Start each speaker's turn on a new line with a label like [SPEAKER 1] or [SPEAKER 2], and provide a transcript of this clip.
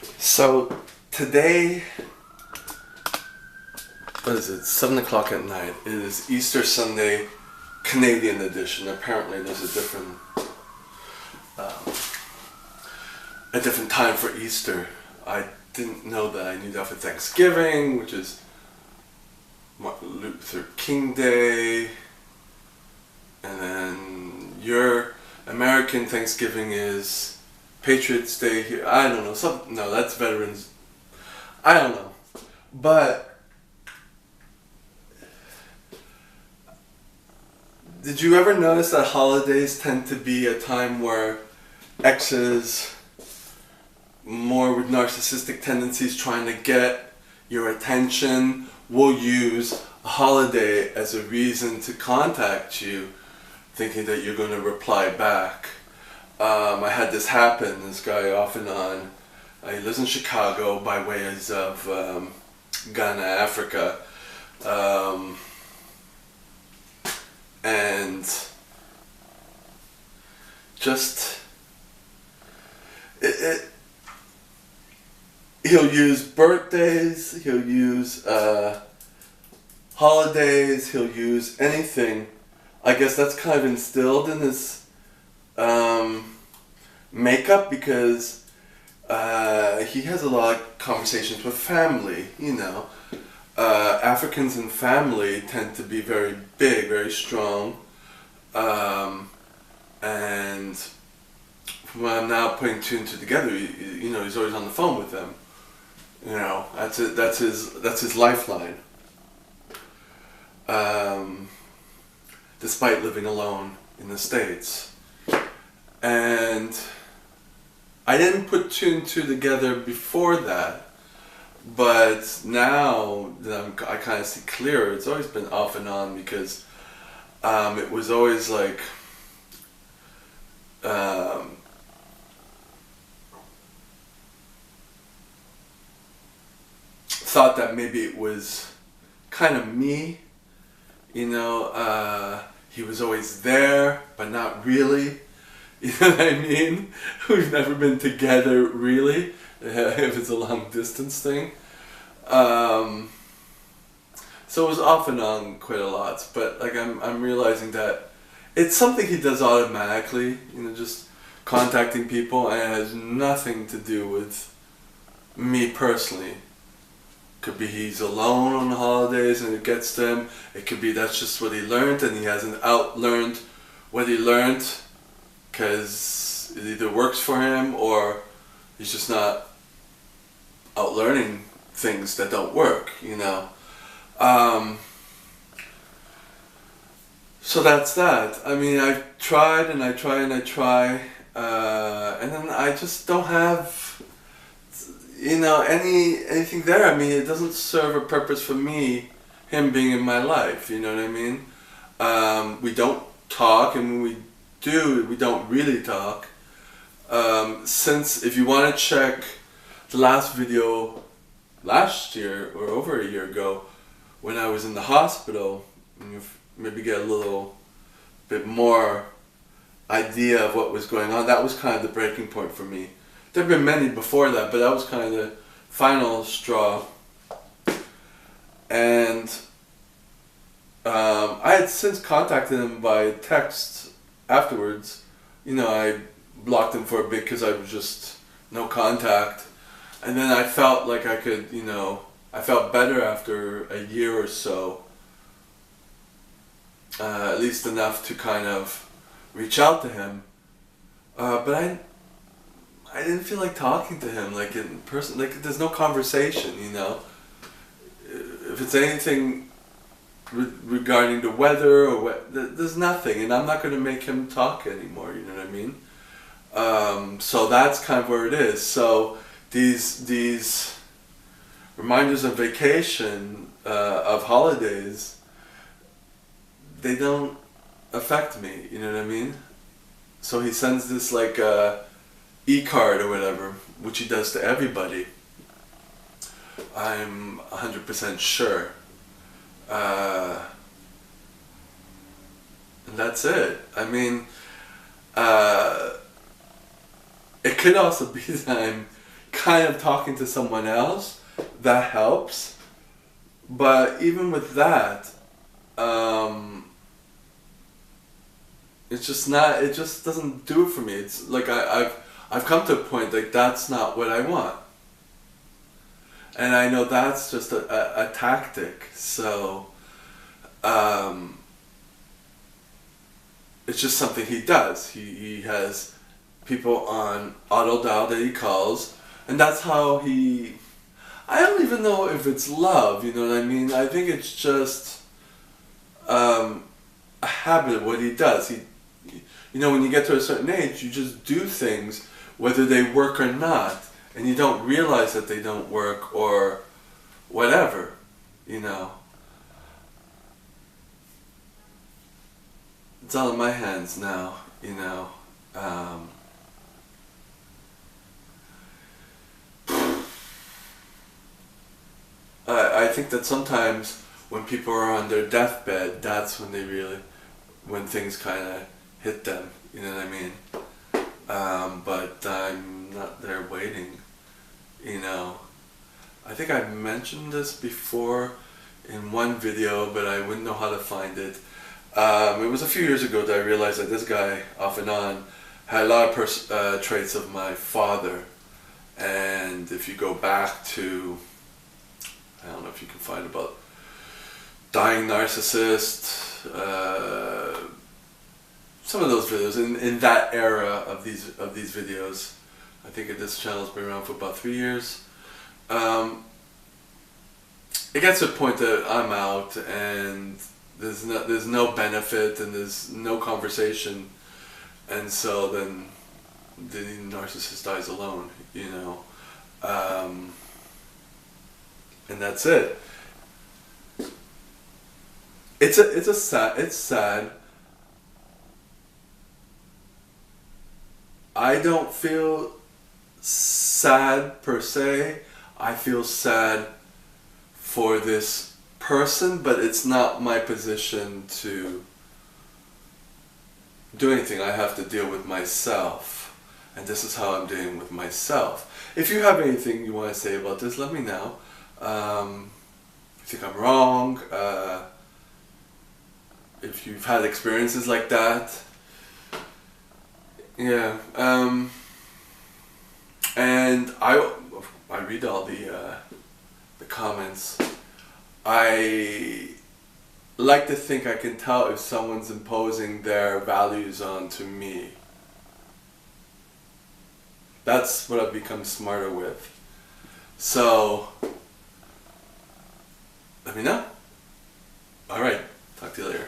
[SPEAKER 1] So today, what is it? 7 o'clock at night. It is Easter Sunday, Canadian edition. Apparently, there's um, a different time for Easter. I didn't know that. I knew that for Thanksgiving, which is Martin Luther King Day, and then your American Thanksgiving is Patriots Day here. I don't know. No, that's Veterans. I don't know. But did you ever notice that holidays tend to be a time where exes, more with narcissistic tendencies trying to get your attention, will use a holiday as a reason to contact you, thinking that you're going to reply back. I had this happen. This guy off and on. He lives in Chicago by ways of Ghana, Africa. And just he'll use birthdays, he'll use holidays, he'll use anything. I guess that's kind of instilled in his makeup, because he has a lot of conversations with family, Africans and family tend to be very big, very strong, and when I'm now putting two and two together, he's always on the phone with them. That's it. That's his lifeline. Despite living alone in the States, and I didn't put two and two together before that. But now that I kind of see clearer, it's always been off and on, because it was always like thought that maybe it was kind of me, he was always there, but not really. You know what I mean? We've never been together really. If it's a long distance thing. So it was off and on quite a lot, but I'm realizing that it's something he does automatically, just contacting people, and it has nothing to do with me personally. Could be he's alone on the holidays and it gets to him. It could be that's just what he learned and he hasn't out-learned what he learned, because it either works for him or he's just not out learning things that don't work, So that's that. I mean, I've tried and I try and I try, and then I just don't have, anything there. I mean, it doesn't serve a purpose for me, him being in my life, you know what I mean? We don't talk, and when we do, we don't really talk. Since, if you want to check the last video last year or over a year ago, when I was in the hospital, and you maybe get a little bit more idea of what was going on, that was kind of the breaking point for me. There have been many before that, but that was kind of the final straw. And I had since contacted him by text afterwards. I blocked him for a bit because I was just no contact. And then I felt like I could, I felt better after a year or so. At least enough to kind of reach out to him. But I didn't feel like talking to him, like in person, like there's no conversation, If it's anything regarding the weather or what, there's nothing, and I'm not going to make him talk anymore, you know what I mean? So that's kind of where it is. So these reminders of vacation, of holidays, they don't affect me, you know what I mean? So he sends this e-card or whatever, which he does to everybody. I'm 100% sure. And that's it. I mean, it could also be that I'm kind of talking to someone else, that helps. But even with that, it's just not. It just doesn't do it for me. It's like I've come to a point like that's not what I want, and I know that's just a tactic. So, it's just something he does. He has people on auto dial that he calls, and that's how he. I don't even know if it's love. You know what I mean? I think it's just a habit of what he does. When you get to a certain age, you just do things whether they work or not, and you don't realize that they don't work or whatever, It's all in my hands now, I think that sometimes when people are on their deathbed, that's when when things kind of hit them, you know what I mean? But I'm not there waiting, I think I mentioned this before in one video, but I wouldn't know how to find it. It was a few years ago that I realized that this guy, off and on, had a lot of traits of my father. And if you go back to, I don't know if you can find about Dying Narcissist, some of those videos in that era of these videos. I think this channel's been around for about 3 years. It gets to a point that I'm out and there's no benefit and there's no conversation, and so then the narcissist dies alone, and that's it. It's sad. I don't feel sad per se. I feel sad for this person, but it's not my position to do anything. I have to deal with myself, and this is how I'm dealing with myself. If you have anything you want to say about this, let me know. If you think I'm wrong, if you've had experiences like that, yeah. And I read all the comments. I like to think I can tell if someone's imposing their values onto me. That's what I've become smarter with. So, let me know. Alright, talk to you later.